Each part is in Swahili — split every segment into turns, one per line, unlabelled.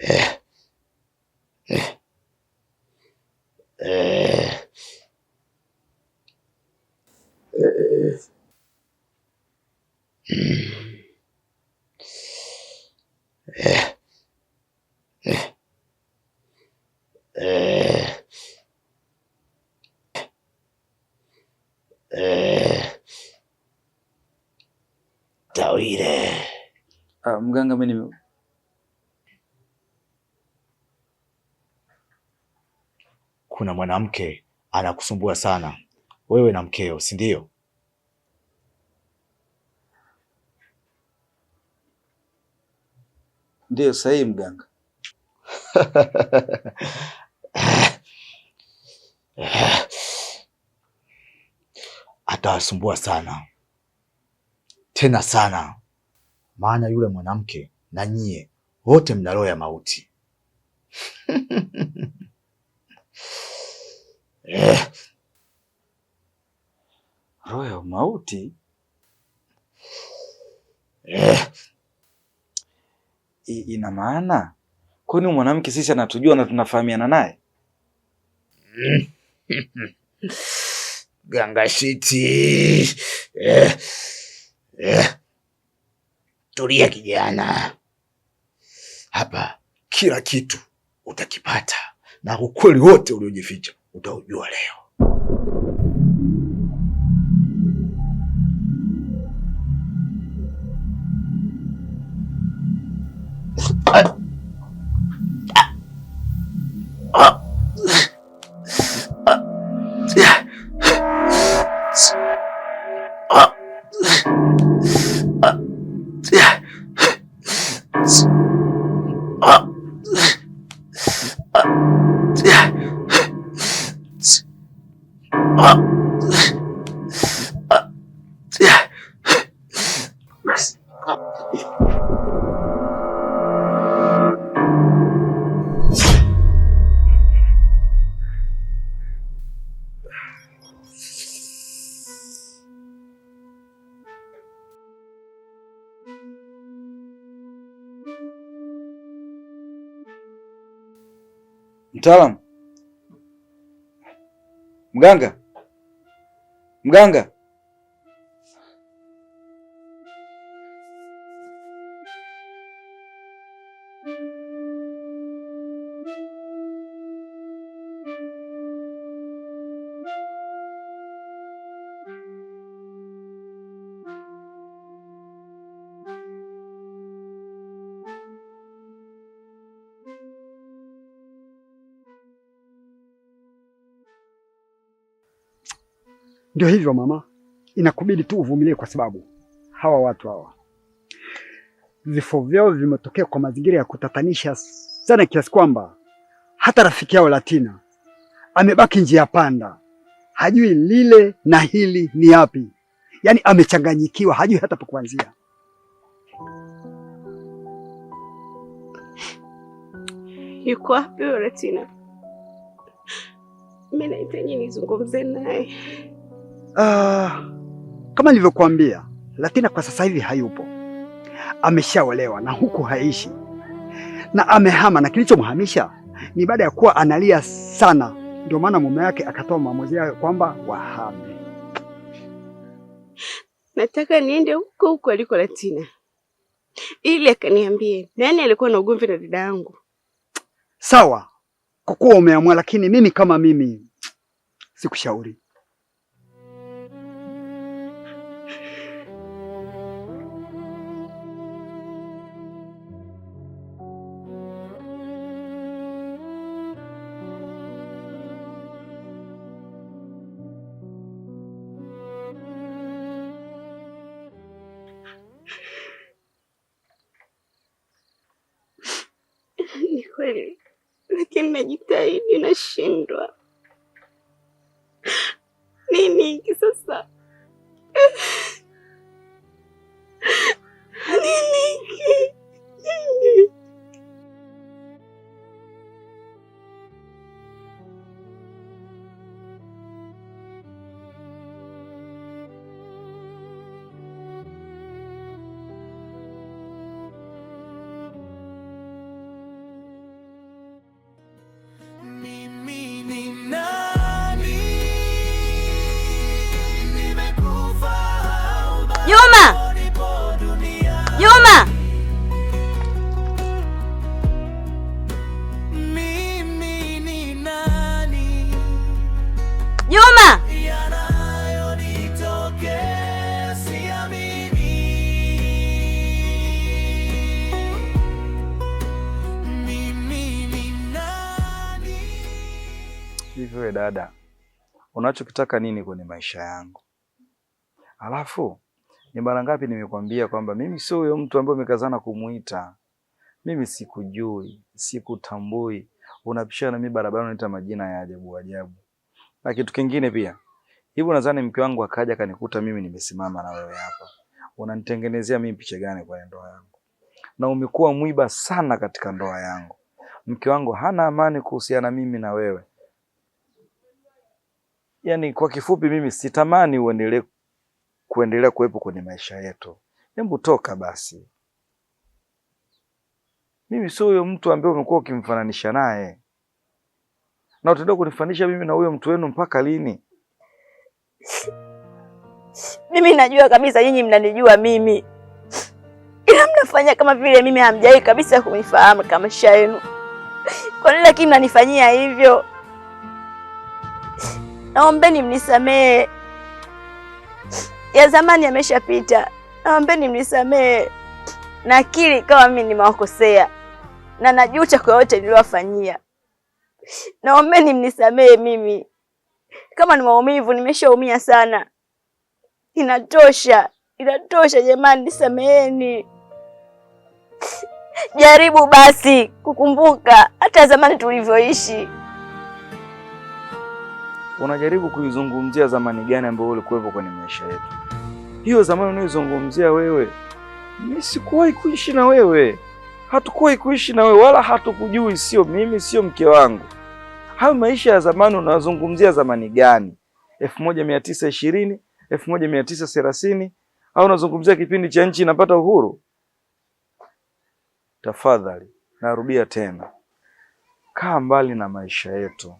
Eh, eh, eh, eh, mm, eh, eh, eh, eh, Tawile.
Mganga, mimi
kuna mwanamke anakusumbua sana wewe na mkeo, si ndio?
ndio sahihi mganga.
Atawasumbua sana tena sana, maana yule mwanamke na nyie wote mna roho ya mauti.
Roho ya mauti? Ina maana kwani mwanamke sisi anatujua na tunafahamiana naye?
Gangashiti. Tulia kijana, hapa kila kitu utakipata na ukweli wote uliojificha utaujua leo.
Mtaalamu, mganga, mganga.
Ndio hivyo mama, inakubidi tu uvumilie, kwa sababu hawa watu hawa vifo vyao vimetokea kwa mazingira ya kutatanisha sana, kiasi kwamba hata rafiki yao Latina amebaki njia panda, hajui lile na hili ni yapi. Yaani amechanganyikiwa, hajui hata pa kuanzia.
Yuko wapi Latina? Mimi nahitaji nizungumze naye.
Kama nilivyokuambia, Latina kwa sasa hivi hayupo, ameshaolewa na huku haishi na amehama, na kilichomhamisha ni baada ya kuwa analia sana, ndio maana mume wake akatoa maamuzi yake kwamba wahame.
Nataka niende huko huko aliko Latina ili akaniambie nani alikuwa na ugomvi na dada yangu.
Sawa, kwa kuwa umeamua, lakini mimi kama mimi sikushauri.
Ni kweli, lakini najitahidi, nashindwa. Nini hiki sasa? Nini hiki?
Hivi wewe dada, unachokitaka nini kwenye maisha yangu? Alafu ni mara ngapi nimekwambia kwamba mimi sio huyo mtu ambaye umekazana kumuita. Mimi sikujui, sikutambui. Unapishana mimi barabara unaniita majina ya ajabu ajabu. Na kitu kingine pia, hivi nadhani mke wangu akaja kanikuta mimi nimesimama na wewe hapa, unanitengenezea mimi picha gani kwa ndoa yangu? Na umekuwa mwiba sana katika ndoa yangu. Mke wangu hana amani kuhusiana mimi na wewe. Yaani kwa kifupi mimi sitamani kuendelea kuwepo kwenye maisha yetu. Hebu toka basi. Mimi sio huyo mtu ambaye umekuwa ukimfananisha naye. Na utaenda kunifanisha mimi na huyo mtu wenu mpaka lini?
Mimi najua kabisa nyinyi mnanijua mimi. Ila mnafanya kama vile mimi hamjai kabisa kunifahamu kama maisha yenu. Kwa nini lakini mnanifanyia hivyo? Naombeni mnisamee. Ya zamani yameshapita. Naombeni mnisamee. Nakiri kama mimi nimewakosea. Na najuta kwa yote niliyowafanyia. Naombeni mnisamee mimi. Kama ni maumivu nimeshaumia sana. Inatosha. Inatosha jamani, nisameeni. Jaribu basi kukumbuka hata zamani tulivyoishi.
Unajaribu kuizungumzia zamani gani ambayo ulikuwepo kwenye maisha yetu? Hiyo zamani unayozungumzia wewe, mimi sikuwahi kuishi na wewe. Hatukuwahi kuishi na wewe wala hatukujui, sio mimi, sio mke wangu. Hayo maisha ya zamani unazungumzia zamani gani? 1920, 1930 au unazungumzia kipindi cha nchi inapata uhuru? Tafadhali, narudia tena. Kaa mbali na maisha yetu.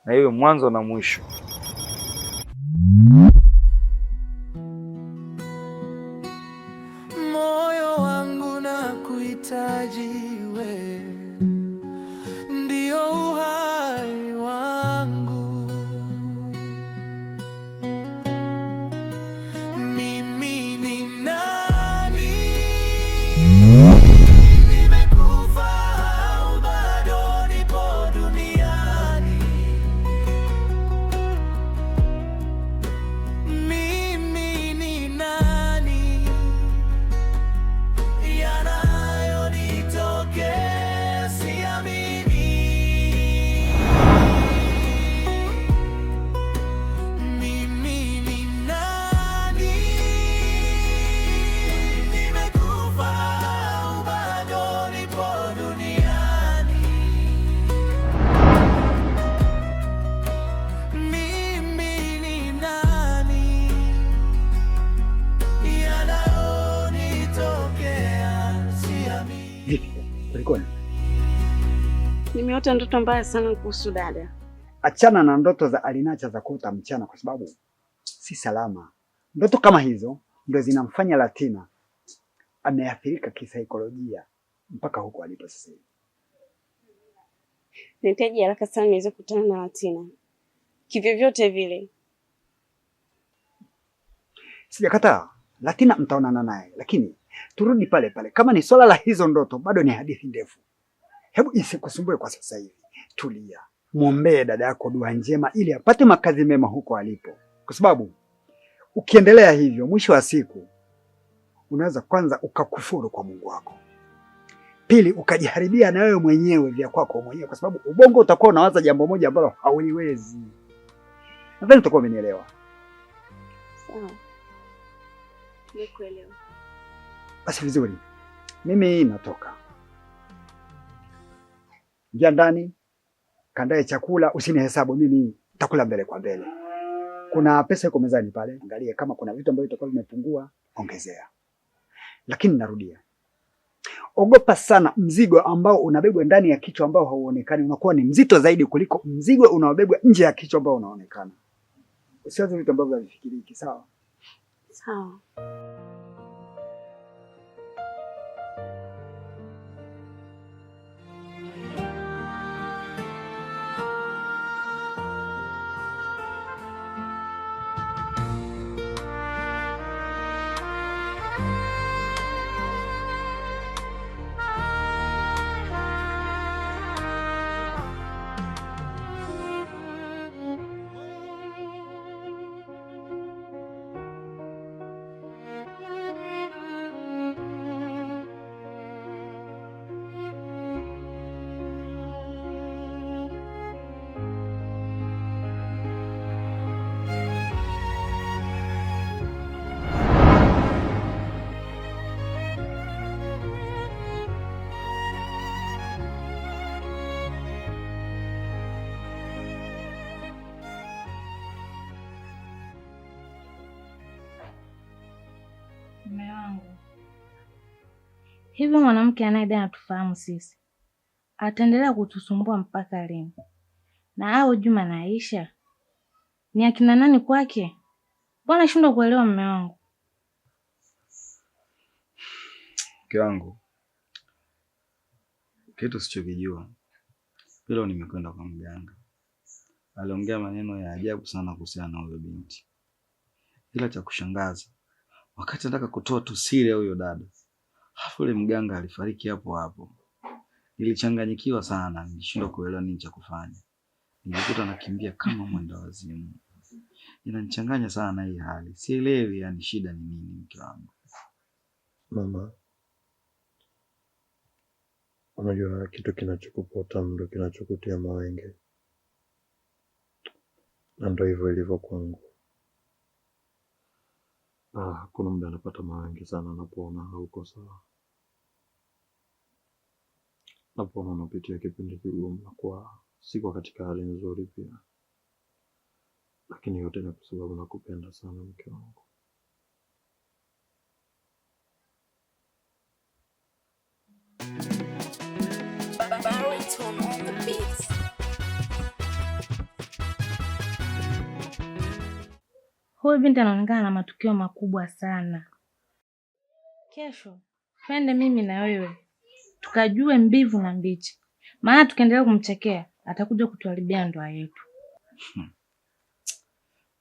Na hiyo mwanzo na mwisho.
Moyo wangu na kuhitaji wewe, ndio uhai wangu. Mimi ni nani? Nimekufa au bado nipo duniani? Mimi ni nani? Yanayonitokea siamini. Mimi ni nani? Nimekufa au bado nipo duniani? Mimi ni nani? Yanayonitokea siamini.
Vipi? Kulikoni?
Nimeota ndoto mbaya sana kuhusu dada.
Achana na ndoto za alinacha za kuota mchana kwa sababu si salama. Ndoto kama hizo ndio zinamfanya Latina ameathirika kisaikolojia mpaka huko alipo sasa hivi.
Nahitaji haraka sana niweze kukutana na Latina. Kivyovyote vile.
Sijakataa. Latina mtaonana naye, lakini turudi pale pale. Kama ni swala la hizo ndoto bado ni hadithi ndefu. Hebu isikusumbue kwa sasa hivi. Tulia. Muombee dada yako dua njema ili apate makazi mema huko alipo. Kwa sababu ukiendelea hivyo mwisho wa siku unaweza kwanza ukakufuru kwa Mungu wako. Pili ukajiharibia na wewe mwenyewe vya kwako mwenyewe kwa sababu ubongo utakuwa unawaza jambo moja ambalo hauliwezi. Nadhani utakuwa umenielewa.
Sawa. Nimekuelewa.
Basi vizuri. Mimi natoka. Ingia ndani, kandae chakula, usinihesabu mimi nitakula mbele kwa mbele. Kuna pesa iko mezani pale, angalia kama kuna vitu ambavyo vitakuwa vimepungua, ongezea. Lakini narudia. Ogopa sana mzigo ambao unabebwa ndani ya kichwa ambao hauonekani, unakuwa ni mzito zaidi kuliko mzigo unaobebwa nje ya kichwa ambao unaonekana. Usiwaze vitu ambavyo havifikiriki, sawa?
Sawa.
Hivi mwanamke anayedai atufahamu sisi ataendelea kutusumbua mpaka lini? Na hao Juma na Aisha ni akina nani kwake? Mbona nashindwa kuelewa mume wangu?
Mke wangu, kitu sichokijua, hilo nimekwenda kwa mganga. Aliongea maneno ya ajabu sana kuhusiana na huyo binti. Ila cha kushangaza, wakati nataka kutoa tu siri ya huyo dada, halafu yule mganga alifariki hapo hapo. Nilichanganyikiwa sana, nilishindwa kuelewa nini cha kufanya. Nilikuta nakimbia kama mwenda wazimu. Inanichanganya sana hii hali. Sielewi yani shida ni nini mke wangu.
Mama, unajua kitu kinachokupa utamu ndio kinachokutia mawenge. Na ndio hivyo ilivyo kwangu. Kuna muda napata mawenge sana napoona hauko sawa. Napoona unapitia kipindi kigumu na kwa siko katika hali nzuri pia. Lakini yote ni kwa sababu nakupenda sana mke wangu.
Huyu binti anaonekana na matukio makubwa sana. Kesho twende mimi na wewe tukajue mbivu na mbichi, maana tukiendelea kumchekea atakuja kutuharibia ndoa yetu.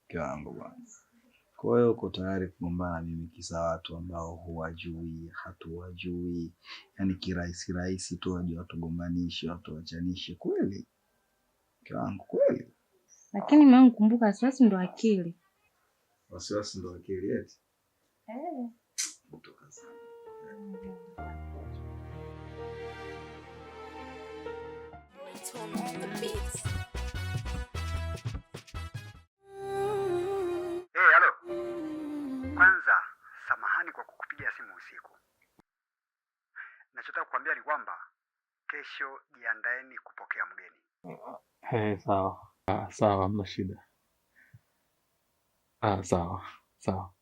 Mke wangu bwana. Kwa hiyo uko tayari kugombana na mimi kisa watu ambao huwajui, hatuwajui. Yaani kirahisi rahisi tu waje watugombanishe, watuachanishe kweli? Mke wangu kweli?
Lakini mwanangu, kumbuka wasiwasi ndo akili.
Wasiwasi ndo akili eti? Kutoka sana.
Halo. Kwanza samahani kwa kukupigia simu usiku. Nachotaka kukwambia ni kwamba kesho jiandaeni kupokea mgeni.
Sawa. Sawa, hamna shida. Sawa. Sawa.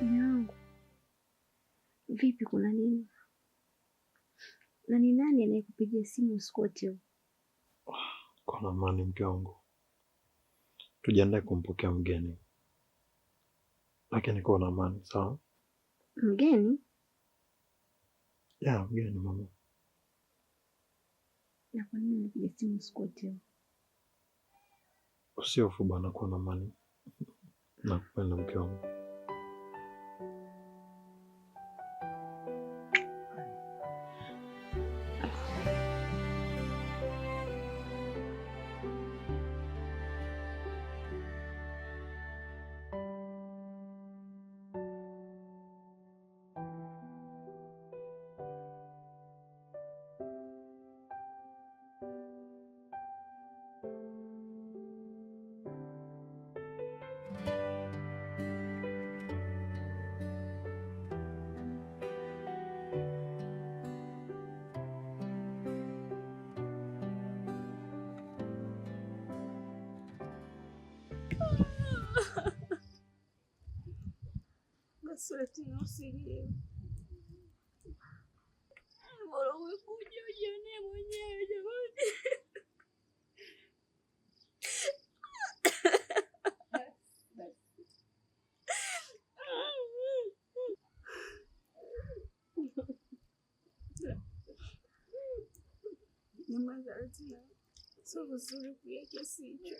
Yangu. Vipi, kuna nini? Na ni nani anayekupigia simu usiku wote?
Kuna amani mke wangu. Tujiandae kumpokea mgeni. Lakini kuna amani, sawa?
Mgeni?
Ya, mgeni mama.
Na kwa nini anapiga simu usiku wote?
Usihofu bwana, kuna amani. Nakupenda mke wangu.
Tina, usilie. Bora umekuja ujionee mwenyewe jamani. Nyamaza Tina. Sio vizuri kulia kiasi hicho.